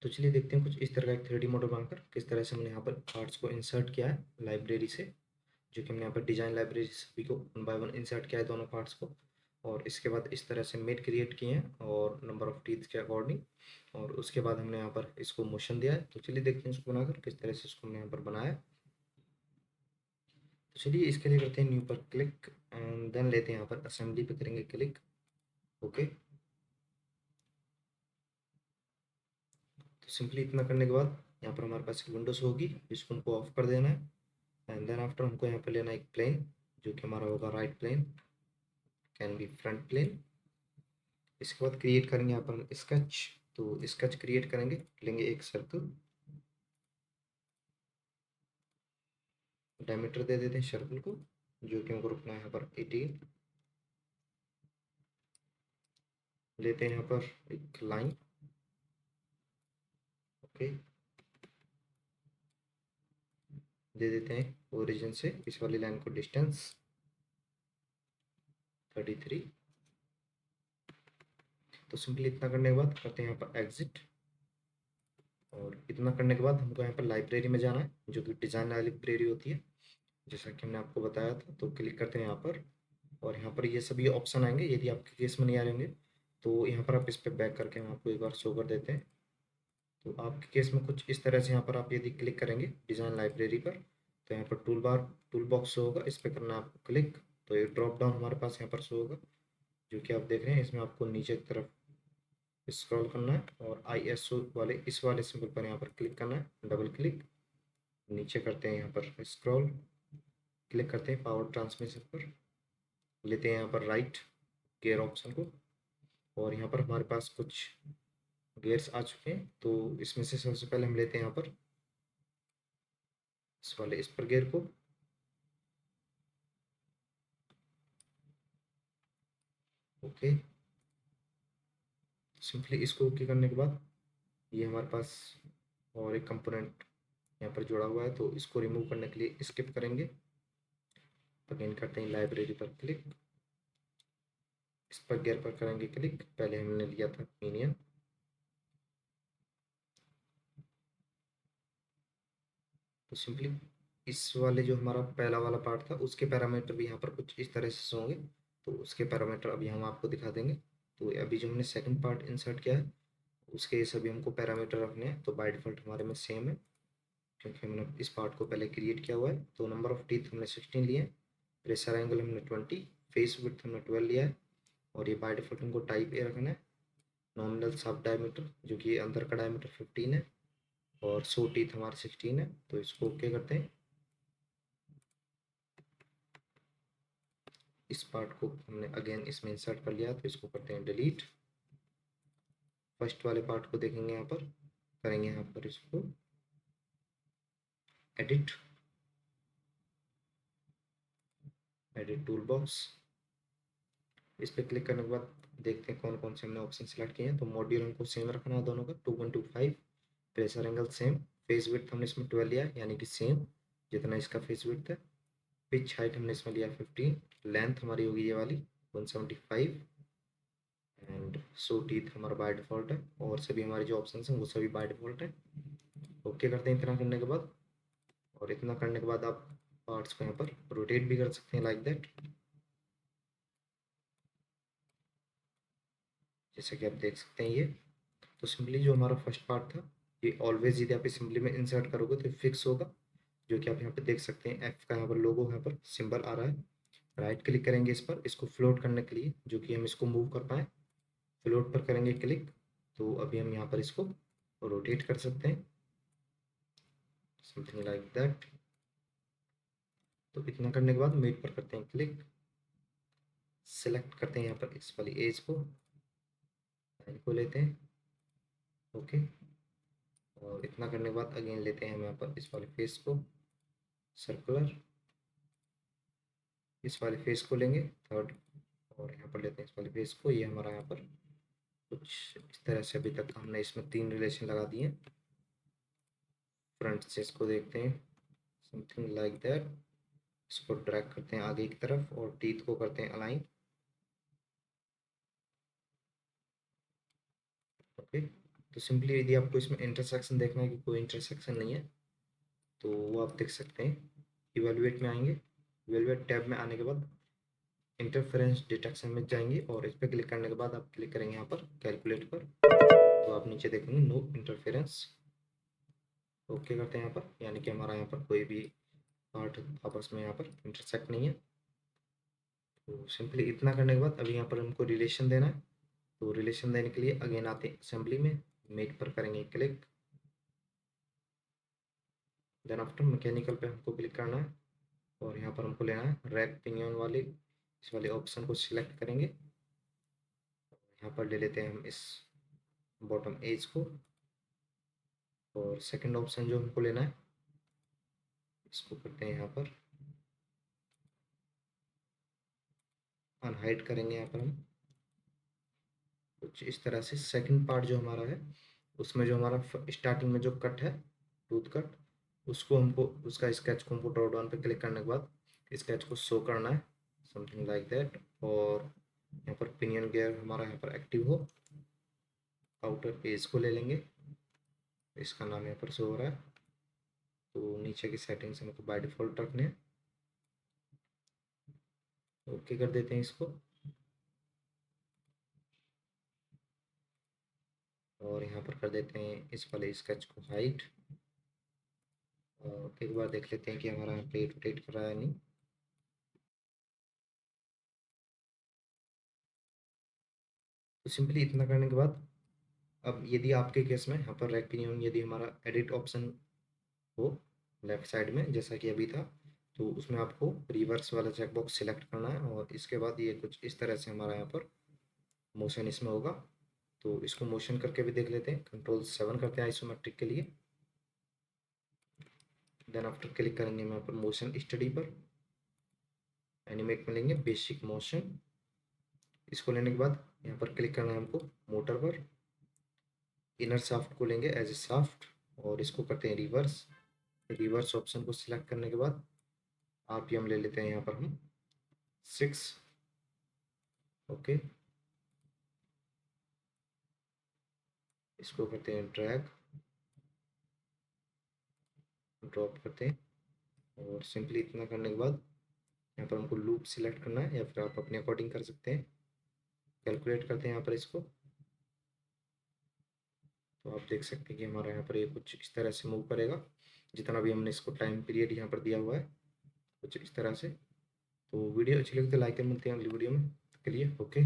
तो चलिए देखते हैं कुछ इस तरह का एक 3D मॉडल बनाकर किस तरह से हमने यहाँ पर पार्ट्स को इंसर्ट किया है लाइब्रेरी से, जो कि हमने यहाँ पर डिजाइन लाइब्रेरी से सभी को वन बाय वन इंसर्ट किया है दोनों पार्ट्स को। और इसके बाद इस तरह से मेट क्रिएट किए हैं और नंबर ऑफ टीथ के अकॉर्डिंग, और उसके बाद हमने यहाँ पर इसको मोशन दिया है। तो चलिए देखते हैं इसको बनाकर किस तरह से इसको हमने यहाँ पर बनाया। तो चलिए इसके लिए करते हैं न्यू पर क्लिक एंड देन लेते हैं यहाँ पर असेंबली पे करेंगे क्लिक। ओके, तो सिंपली इतना करने के बाद यहाँ पर हमारे पास एक विंडोज होगी जिसको हमको ऑफ कर देना है। एंड देन आफ्टर हमको यहाँ पर लेना है एक प्लेन, जो कि हमारा होगा right plane, can be front plane. इसके बाद क्रिएट करेंगे यहाँ पर हम स्केच। तो स्केच क्रिएट करेंगे, लेंगे एक सर्कल, डायमीटर दे देते हैं सर्कल को, जो कि हमको रखना है यहाँ पर 18। लेते हैं यहाँ पर एक लाइन। ओके, दे देते हैं ओरिजिन से इस वाली लाइन को डिस्टेंस 33। तो सिंपली इतना करने के बाद करते हैं यहाँ पर एग्जिट। और इतना करने के बाद हमको यहाँ पर लाइब्रेरी में जाना है, जो कि डिज़ाइन लाइब्रेरी होती है, जैसा कि हमने आपको बताया था। तो क्लिक करते हैं यहाँ पर, और यहाँ पर ये सभी ऑप्शन आएंगे। यदि आपके केस में नहीं आ रहे होंगे तो यहाँ पर आप इस पर बैक करके हम आपको एक बार शो कर देते हैं। तो आपके केस में कुछ इस तरह से यहाँ पर आप यदि क्लिक करेंगे डिज़ाइन लाइब्रेरी पर, तो यहाँ पर टूल बॉक्स शो होगा, इस पर करना है आपको क्लिक। तो ये ड्रॉप डाउन हमारे पास यहाँ पर शो होगा, जो कि आप देख रहे हैं। इसमें आपको नीचे की तरफ स्क्रॉल करना है और ISO वाले इस वाले सिंबल पर यहाँ पर क्लिक करना है, डबल क्लिक। नीचे करते हैं यहाँ पर स्क्रॉल, क्लिक करते हैं पावर ट्रांसमिशन पर, लेते हैं यहाँ पर राइट गियर ऑप्शन को, और यहाँ पर हमारे पास कुछ गियर्स आ चुके हैं। तो इसमें से सबसे पहले हम लेते हैं यहाँ पर इस वाले इस पर गियर को। ओके, सिंपली इसको ओके करने के बाद ये हमारे पास और एक कंपोनेंट यहाँ पर जुड़ा हुआ है, तो इसको रिमूव करने के लिए स्किप करेंगे। अगेन करते हैं लाइब्रेरी पर क्लिक, इस पर गियर पर करेंगे क्लिक। पहले हमने लिया था मीनियन। तो सिंपली इस वाले जो हमारा पहला वाला पार्ट था उसके पैरामीटर भी यहाँ पर कुछ इस तरह से होंगे, तो उसके पैरामीटर अभी हम आपको दिखा देंगे। तो अभी जो हमने सेकंड पार्ट इंसर्ट किया है उसके सभी हमको पैरामीटर रखने हैं। तो बाय डिफ़ॉल्ट हमारे में सेम है, क्योंकि हमने इस पार्ट को पहले क्रिएट किया हुआ है। तो नंबर ऑफ टीथ हमने 16 लिए हैं, प्रेशर एंगल हमने 20, फेस विड्थ हमने 12 लिया है, और ये बाय डिफ़ॉल्ट हमको टाइप ए रखना है। नॉमिनल सब डायमीटर, जो कि अंदर का डायमीटर 15 है, और 100 टीथ हमारे 16 है। तो इसको ओके करते हैं। इस पार्ट को हमने अगेन इसमें इंसर्ट कर लिया, तो इसको करते हैं डिलीट। फर्स्ट वाले पार्ट को देखेंगे, यहाँ पर करेंगे यहाँ पर इसको एडिट, एडिट टूल बॉक्स। इस पर क्लिक करने के बाद देखते हैं कौन कौन से हमने ऑप्शन सेलेक्ट किए हैं। तो मॉड्यूल हमको सेम रखना है दोनों का 2125, pressure angle same, face width हमने इसमें 12 लिया है, यानी कि सेम जितना इसका फेस विड्थ है। पिच हाइट हमने इसमें लिया 15, लेंथ हमारी होगी ये वाली 175, एंड 100 टीथ हमारा बाय डिफ़ॉल्ट है, और सभी हमारे जो ऑप्शन हैं वो सभी बाय डिफ़ॉल्ट है। ओके करते हैं इतना करने के बाद। और इतना करने के बाद आप पार्ट्स को यहाँ पर रोटेट भी कर सकते हैं लाइक दैट, जैसे कि आप देख सकते हैं ये। तो सिंपली जो हमारा फर्स्ट पार्ट था ये ऑलवेज यदि आप असेंबली में इंसर्ट करोगे तो फिक्स होगा, जो कि आप यहाँ पे देख सकते हैं। एफ का यहाँ पर लोगो यहाँ पर सिंबल आ रहा है। राइट क्लिक करेंगे इस पर, इसको फ्लोट करने के लिए, जो कि हम इसको मूव कर पाए। फ्लोट पर करेंगे क्लिक, तो अभी हम यहाँ पर इसको रोटेट कर सकते हैं, समथिंग लाइक दैट। तो इतना करने के बाद मेट पर करते हैं क्लिक, सिलेक्ट करते हैं यहाँ पर इस वाली एज को, लाइन को लेते हैं। ओके, और इतना करने के बाद अगेन लेते हैं हम यहाँ पर इस वाले फेस को, सर्कुलर, इस वाले फेस को लेंगे थर्ड, और यहाँ पर लेते हैं इस वाले फेस को। ये हमारा यहाँ पर कुछ इस तरह से अभी तक हमने इसमें 3 रिलेशन लगा दिए। फ्रंट से इसको देखते हैं, समथिंग लाइक दैट। इसको ड्रैग करते हैं आगे की तरफ और टीथ को करते हैं अलाइन। ओके, तो सिंपली यदि आपको इसमें इंटरसेक्शन देखना है कि कोई इंटरसेक्शन नहीं है, तो वो आप देख सकते हैं। इवेलुएट में आएंगे, इवेलुएट टैब में आने के बाद इंटरफेरेंस डिटेक्शन में जाएंगे और इस पर क्लिक करने के बाद आप क्लिक करेंगे यहाँ पर कैलकुलेट पर, तो आप नीचे देखेंगे नो इंटरफेरेंस। ओके करते हैं यहाँ पर, यानी कि हमारा यहाँ पर कोई भी पार्ट आपस में यहाँ पर इंटरसेक्ट नहीं है। तो सिंपली इतना करने के बाद अभी यहाँ पर हमको रिलेशन देना है। तो रिलेशन देने के लिए अगेन आते हैं असेंबली में, मेक पर करेंगे क्लिक, देन आफ्टर मैकेनिकल पे हमको क्लिक करना है और यहाँ पर हमको लेना है रैक पिनियन वाले, इस वाले ऑप्शन को सिलेक्ट करेंगे। यहाँ पर ले लेते हैं हम इस बॉटम एज को, और सेकंड ऑप्शन जो हमको लेना है इसको करते हैं यहाँ पर अनहाइड करेंगे। यहाँ पर हम कुछ इस तरह से सेकंड पार्ट जो हमारा है उसमें जो हमारा स्टार्टिंग में जो कट है टूथ कट, उसको हमको उसका स्केच को हमको ड्रॉ डाउन पे क्लिक करने के बाद स्केच को शो करना है, समथिंग लाइक दैट। और यहाँ पर पिनियन गियर हमारा यहाँ पर एक्टिव हो, आउटर एज को ले लेंगे, इसका नाम यहाँ पर शो हो रहा है। तो नीचे की सेटिंग्स हमको बाय डिफ़ॉल्ट रखने हैं, ओके कर देते हैं इसको। और यहाँ पर कर देते हैं इस वाले स्केच को हाइट, और एक बार देख लेते हैं कि हमारा यहाँ पे रोटेट कर रहा है नहीं। तो सिंपली इतना करने के बाद अब यदि आपके केस में यहाँ पर रैक पिनियन यदि हमारा एडिट ऑप्शन हो लेफ्ट साइड में जैसा कि अभी था, तो उसमें आपको रिवर्स वाला चेक बॉक्स सिलेक्ट करना है और इसके बाद ये कुछ इस तरह से हमारा यहाँ पर मोशन इसमें होगा। तो इसको मोशन करके भी देख लेते हैं, Ctrl+7 करते हैं आइसोमेट्रिक के लिए, देन आफ्टर क्लिक करेंगे हम यहाँ पर मोशन स्टडी पर, एनिमेट में लेंगे बेसिक मोशन, इसको लेने के बाद यहाँ पर क्लिक करना है हमको मोटर पर, इनर शाफ्ट को लेंगे एज ए शाफ्ट और इसको करते हैं रिवर्स। रिवर्स ऑप्शन को सिलेक्ट करने के बाद आरपीएम ले लेते हैं यहाँ पर हम 6, ओके। इसको करते हैं ड्रैग, ड्रॉप करते हैं और सिंपली इतना करने के बाद यहाँ पर हमको लूप सिलेक्ट करना है या फिर आप अपने अकॉर्डिंग कर सकते हैं। कैलकुलेट करते हैं यहाँ पर इसको, तो आप देख सकते हैं कि हमारा यहाँ पर ये कुछ इस तरह से मूव करेगा जितना भी हमने इसको टाइम पीरियड यहाँ पर दिया हुआ है, कुछ इस तरह से। तो वीडियो अच्छी लगी तो लाइक कर मिलते हैं अगली वीडियो में, के लिए ओके।